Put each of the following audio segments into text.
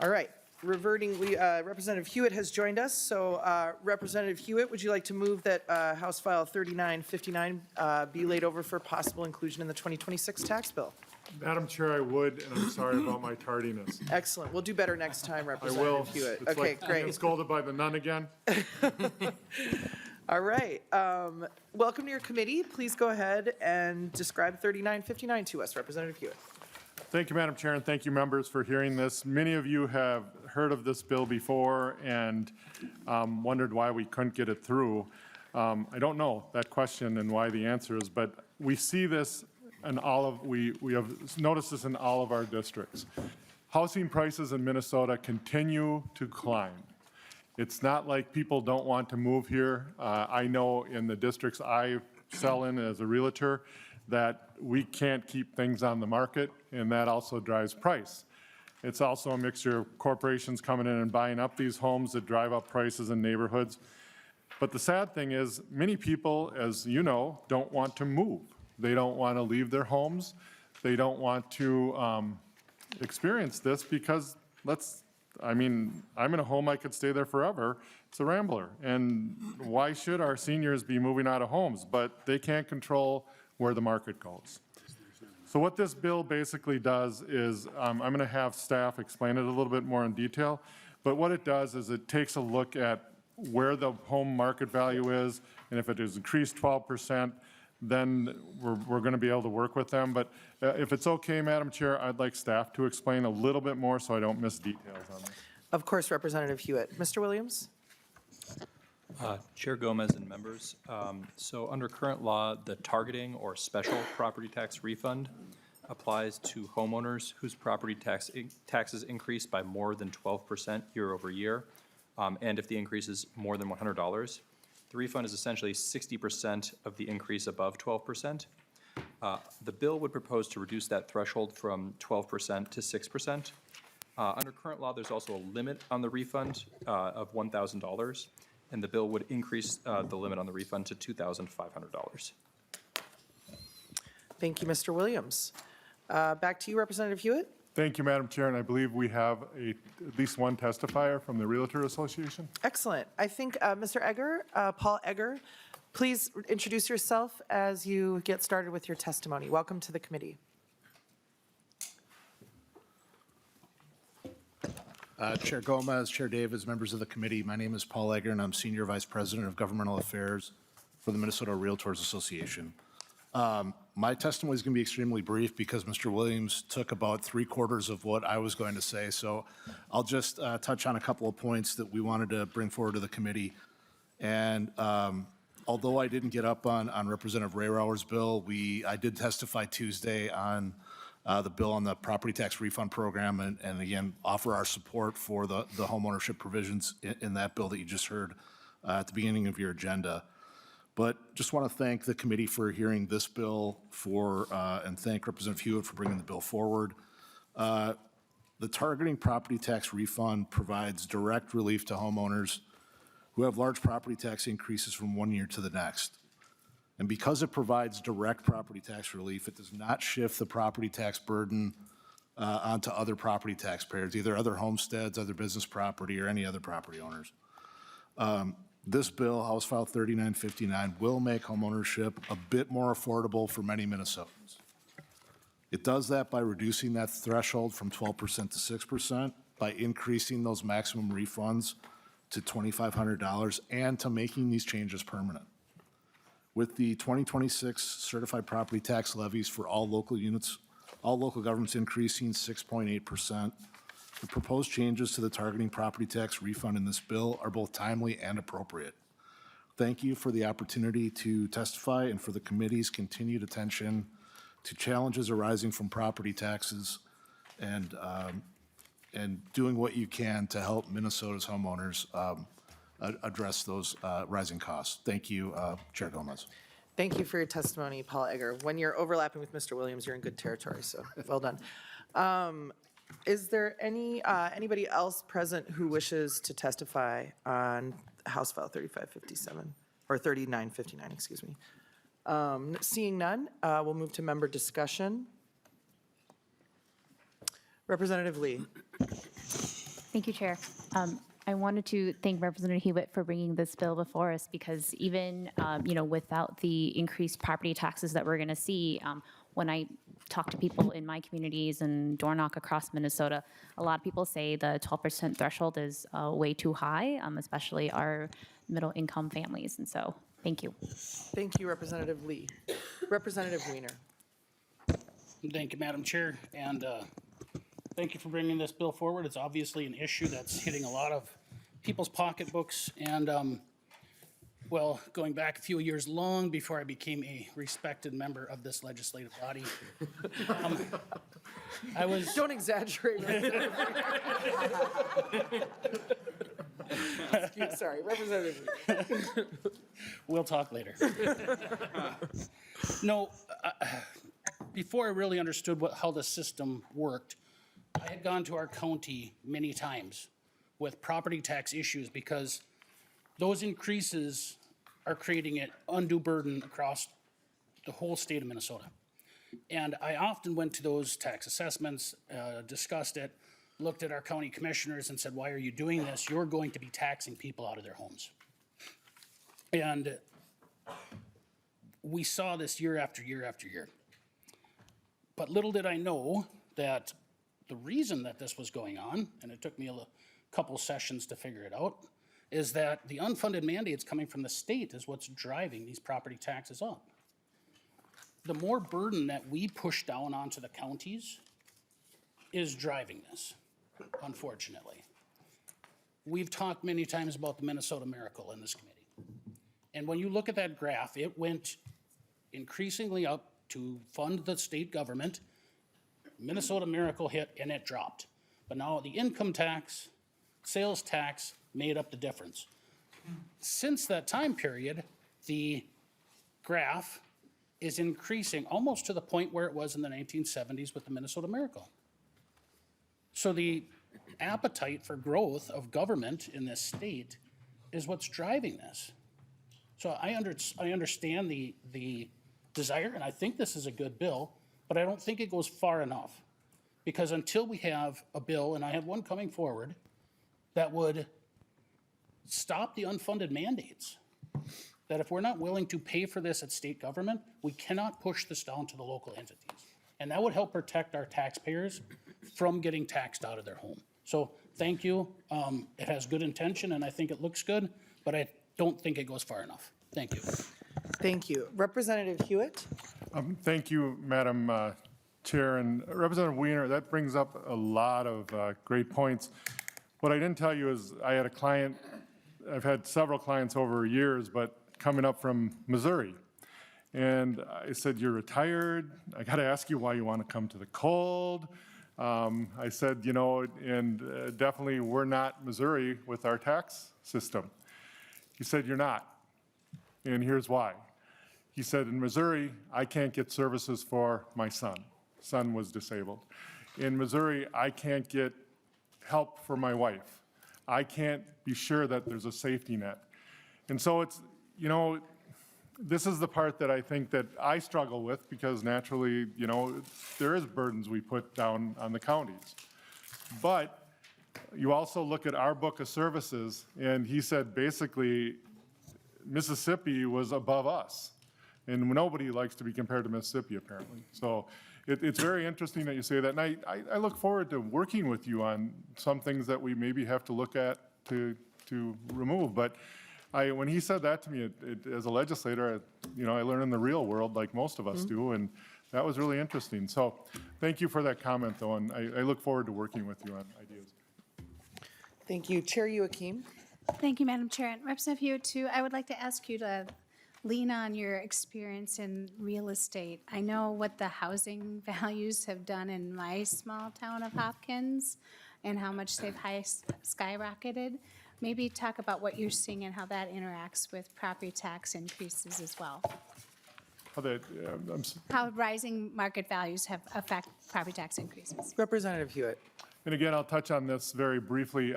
All right, reverting, Representative Hewitt has joined us. So Representative Hewitt, would you like to move that House File 3959 be laid over for possible inclusion in the 2026 tax bill? Madam Chair, I would, and I'm sorry about my tardiness. Excellent. We'll do better next time, I Representative will. Hewitt. It's Okay, like great. being scolded by the nun again. All right. Welcome to your committee. Please go ahead and describe 3959 to us, Representative Hewitt. Thank you, Madam Chair, and thank you, members, for hearing this. Many of you have heard of this bill before and wondered why we couldn't get it through. I don't know that question and why the answer is, but we see this in we have noticed this in all of our districts. Housing prices in Minnesota continue to climb. It's not like people don't want to move here. I know in the districts I sell in as a realtor that we can't keep things on the market, and that also drives price. It's also a mixture of corporations coming in and buying up these homes that drive up prices in neighborhoods. But the sad thing is, many people, as you know, don't want to move. They don't want to leave their homes. They don't want to experience this because I'm in a home I could stay there forever. It's a Rambler. And why should our seniors be moving out of homes? But they can't control where the market goes. So what this bill basically does is, I'm going to have staff explain it a little bit more in detail, but what it does is it takes a look at where the home market value is, and if it is increased 12%, then we're going to be able to work with them. But if it's okay, Madam Chair, I'd like staff to explain a little bit more so I don't miss details on this. Of course, Representative Hewitt. Mr. Williams? Chair Gomez and members, so under current law, the targeting or special property tax refund applies to homeowners whose property taxes increase by more than 12% year over year, and if the increase is more than $100. The refund is essentially 60% of the increase above 12%. The bill would propose to reduce that threshold from 12% to 6%. Under current law, there's also a limit on the refund of $1,000. And the bill would increase the limit on the refund to $2,500. Thank you, Mr. Williams. Back to you, Representative Hewitt. Thank you, Madam Chair, and I believe we have at least one testifier from the Realtor Association. Excellent. I think Mr. Egger, Paul Egger, please introduce yourself as you get started with your testimony. Welcome to the committee. Chair Gomez, Chair Davids, members of the committee, my name is Paul Egger, and I'm Senior Vice President of Governmental Affairs for the Minnesota Realtors Association. My testimony is going to be extremely brief because Mr. Williams took about 3/4 of what I was going to say, so I'll just touch on a couple of points that we wanted to bring forward to the committee. And although I didn't get up on Representative Rayrauer's bill, I did testify Tuesday on the bill on the property tax refund program, and again, offer our support for the homeownership provisions in that bill that you just heard at the beginning of your agenda. But just want to thank the committee for hearing this bill and thank Representative Hewitt for bringing the bill forward. The targeting property tax refund provides direct relief to homeowners who have large property tax increases from one year to the next. And because it provides direct property tax relief, it does not shift the property tax burden onto other property taxpayers, either other homesteads, other business property, or any other property owners. This bill, House File 3959, will make homeownership a bit more affordable for many Minnesotans. It does that by reducing that threshold from 12% to 6%, by increasing those maximum refunds to $2,500, and to making these changes permanent. With the 2026 certified property tax levies for all local governments increasing 6.8%, the proposed changes to the targeting property tax refund in this bill are both timely and appropriate. Thank you for the opportunity to testify and for the committee's continued attention to challenges arising from property taxes and doing what you can to help Minnesota's homeowners address those rising costs. Thank you, Chair Gomez. Thank you for your testimony, Paul Egger. When you're overlapping with Mr. Williams, you're in good territory, so well done. Is there anybody else present who wishes to testify on House File 3557, or 3959, excuse me? Seeing none, we'll move to member discussion. Representative Lee. Thank you, Chair. I wanted to thank Representative Hewitt for bringing this bill before us because even, without the increased property taxes that we're going to see, when I talk to people in my communities and door knock across Minnesota, a lot of people say the 12% threshold is way too high, especially our middle-income families. And so, thank you. Thank you, Representative Lee. Representative Weiner. Thank you, Madam Chair, and thank you for bringing this bill forward. It's obviously an issue that's hitting a lot of people's pocketbooks, and, well, going back a few years, long before I became a respected member of this legislative body, I was... Don't exaggerate. Sorry, Representative Weiner. We'll talk later. No, before I really understood how the system worked, I had gone to our county many times with property tax issues because those increases are creating an undue burden across the whole state of Minnesota. And I often went to those tax assessments, discussed it, looked at our county commissioners and said, why are you doing this? You're going to be taxing people out of their homes. And we saw this year after year after year. But little did I know that the reason that this was going on, and it took me a couple sessions to figure it out, is that the unfunded mandates coming from the state is what's driving these property taxes up. The more burden that we push down onto the counties is driving this, unfortunately. We've talked many times about the Minnesota Miracle in this committee. And when you look at that graph, it went increasingly up to fund the state government. Minnesota Miracle hit and it dropped. But now the income tax, sales tax made up the difference. Since that time period, the graph is increasing almost to the point where it was in the 1970s with the Minnesota Miracle. So the appetite for growth of government in this state is what's driving this. So I understand the desire, and I think this is a good bill, but I don't think it goes far enough. Because until we have a bill, and I have one coming forward, that would stop the unfunded mandates, that if we're not willing to pay for this at state government, we cannot push this down to the local entities. And that would help protect our taxpayers from getting taxed out of their home. So thank you. It has good intention, and I think it looks good, but I don't think it goes far enough. Thank you. Thank you. Representative Hewitt. Thank you, Madam Chair. And Representative Weiner, that brings up a lot of great points. What I didn't tell you is I had a client, I've had several clients over years, but coming up from Missouri. And I said, you're retired. I got to ask you why you want to come to the cold. I said, definitely we're not Missouri with our tax system. He said, you're not. And here's why. He said, in Missouri, I can't get services for my son. Son was disabled. In Missouri, I can't get help for my wife. I can't be sure that there's a safety net. And so it's, this is the part that I think that I struggle with because naturally, there is burdens we put down on the counties. But you also look at our book of services, and he said basically Mississippi was above us. And nobody likes to be compared to Mississippi, apparently. So it's very interesting that you say that. And I look forward to working with you on some things that we maybe have to look at to remove. But when he said that to me, as a legislator, I learn in the real world like most of us do, and that was really interesting. So thank you for that comment, though, and I look forward to working with you on ideas. Thank you. Chair Joachim. Thank you, Madam Chair. And Representative Hewitt, too, I would like to ask you to lean on your experience in real estate. I know what the housing values have done in my small town of Hopkins and how much they've skyrocketed. Maybe talk about what you're seeing and how that interacts with property tax increases as well. How rising market values have affect property tax increases. Representative Hewitt. And again, I'll touch on this very briefly.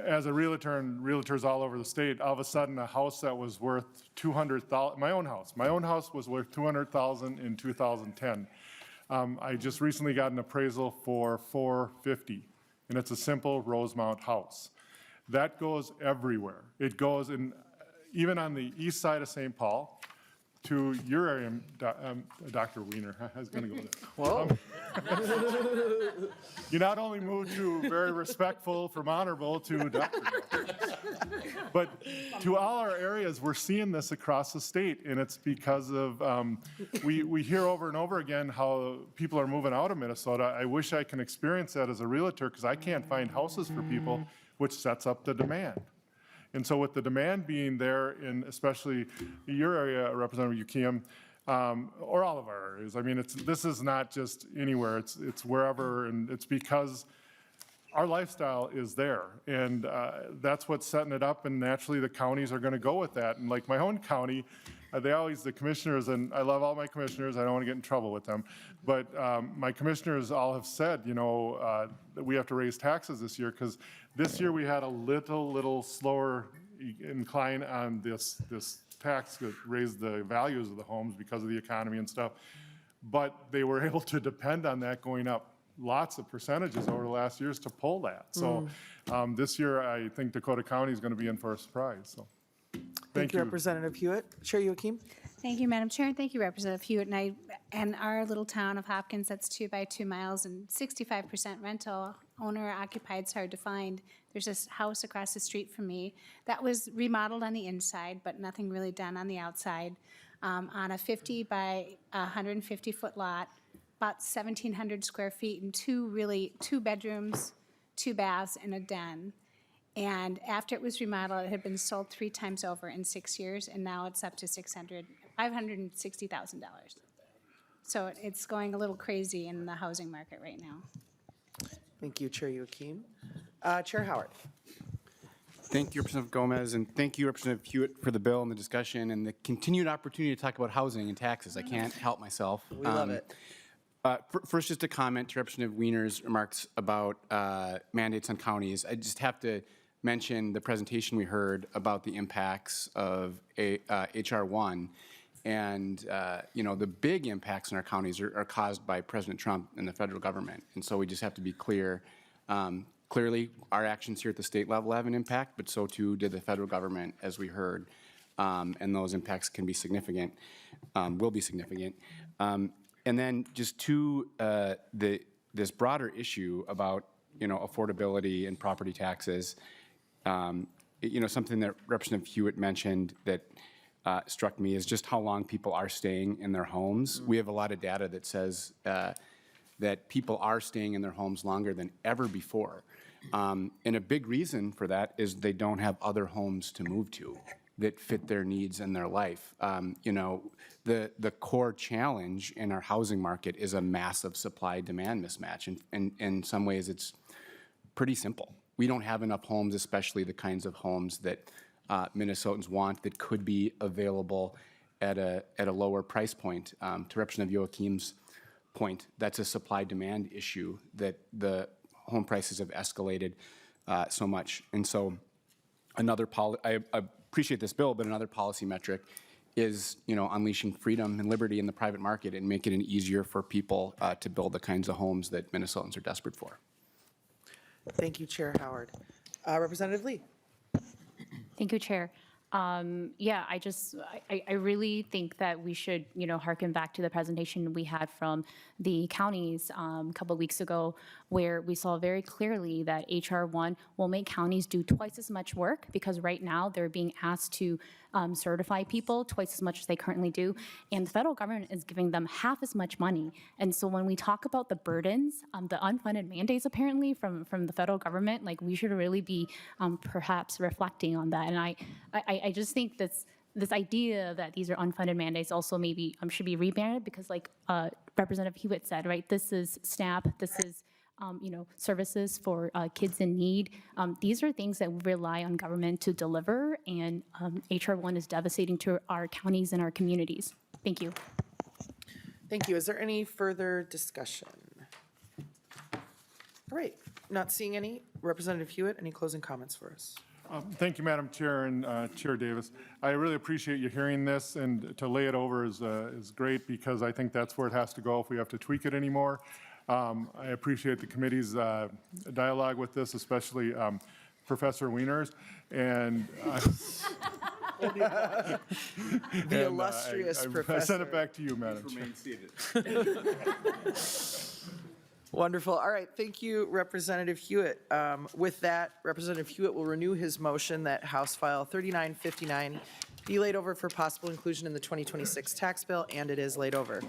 As a realtor and realtors all over the state, all of a sudden a house that was worth $200,000, my own house was worth $200,000 in 2010. I just recently got an appraisal for $450,000. and it's a simple Rosemount house. That goes everywhere. It goes in, even on the east side of St. Paul, to your area, Dr. Wiener, I was going to go there. Whoa. You not only moved to very respectful from honorable to Dr. But to all our areas, we're seeing this across the state, and it's because of, we hear over and over again how people are moving out of Minnesota. I wish I can experience that as a realtor because I can't find houses for people, which sets up the demand. And so with the demand being there in especially your area, Representative Ukiam, or all of our areas, I mean, this is not just anywhere, it's wherever, and it's because our lifestyle is there. And that's what's setting it up, and naturally the counties are gonna go with that. And like my own county, the commissioners, and I love all my commissioners, I don't wanna get in trouble with them, but my commissioners all have said, you know, that we have to raise taxes this year, because this year we had a little slower incline on this tax that raised the values of the homes because of the economy and stuff. But they were able to depend on that going up lots of percentages over the last years to pull that. So this year, I think Dakota County is going to be in for a surprise, so. Thank you, Representative Hewitt. Chair Joachim? Thank you, Madam Chair, and thank you, Representative Hewitt. And our little town of Hopkins, that's 2 by 2 miles and 65% rental, owner occupied, it's hard to find. There's this house across the street from me that was remodeled on the inside, but nothing really done on the outside. On a 50 by 150 foot lot, about 1,700 square feet and two bedrooms, 2 baths and a den. And after it was remodeled, it had been sold 3 times over in 6 years, and now it's up to $560,000. So it's going a little crazy in the housing market right now. Thank you, Chair Joachim. Chair Howard? Thank you, Representative Gomez, and thank you, Representative Hewitt, for the bill and the discussion and the continued opportunity to talk about housing and taxes. I can't help myself. We love it. First, just a comment to Representative Wiener's remarks about mandates on counties. I just have to mention the presentation we heard about the impacts of H.R. 1. And, you know, the big impacts in our counties are caused by President Trump and the federal government. And so we just have to be clear. Clearly, our actions here at the state level have an impact, but so too did the federal government, as we heard. And those impacts can be significant, will be significant. And then just to this broader issue about, you know, affordability and property taxes, you know, something that Representative Hewitt mentioned that struck me is just how long people are staying in their homes. We have a lot of data that says that people are staying in their homes longer than ever before. And a big reason for that is they don't have other homes to move to that fit their needs and their life. You know, the core challenge in our housing market is a massive supply-demand mismatch. And in some ways, it's pretty simple. We don't have enough homes, especially the kinds of homes that Minnesotans want that could be available at a lower price point. To Representative Joachim's point, that's a supply-demand issue that the home prices have escalated so much. And so I appreciate this bill, but another policy metric is, you know, unleashing freedom and liberty in the private market and making it easier for people to build the kinds of homes that Minnesotans are desperate for. Thank you, Chair Howard. Representative Lee? Thank you, Chair. Yeah, I really think that we should, you know, hearken back to the presentation we had from the counties a couple of weeks ago, where we saw very clearly that H.R. 1 will make counties do twice as much work, because right now they're being asked to certify people twice as much as they currently do, and the federal government is giving them half as much money. And so when we talk about the burdens, the unfunded mandates apparently from the federal government, like, we should really be perhaps reflecting on that. And I just think this idea that these are unfunded mandates also maybe should be rebranded, because like Representative Hewitt said, right, this is SNAP, this is you know, services for kids in need. These are things that we rely on government to deliver, and H.R. 1 is devastating to our counties and our communities. Thank you. Thank you. Is there any further discussion? All right, not seeing any. Representative Hewitt, any closing comments for us? Thank you, Madam Chair and Chair Davis. I really appreciate you hearing this, and to lay it over is great, because I think that's where it has to go if we have to tweak it anymore. I appreciate the committee's dialogue with this, especially Professor Wieners, and The illustrious I professor. send it back to you, Madam Chair. Wonderful. All right, thank you, Representative Hewitt. With that, Representative Hewitt will renew his motion that House File 3959 be laid over for possible inclusion in the 2026 tax bill, and it is laid over.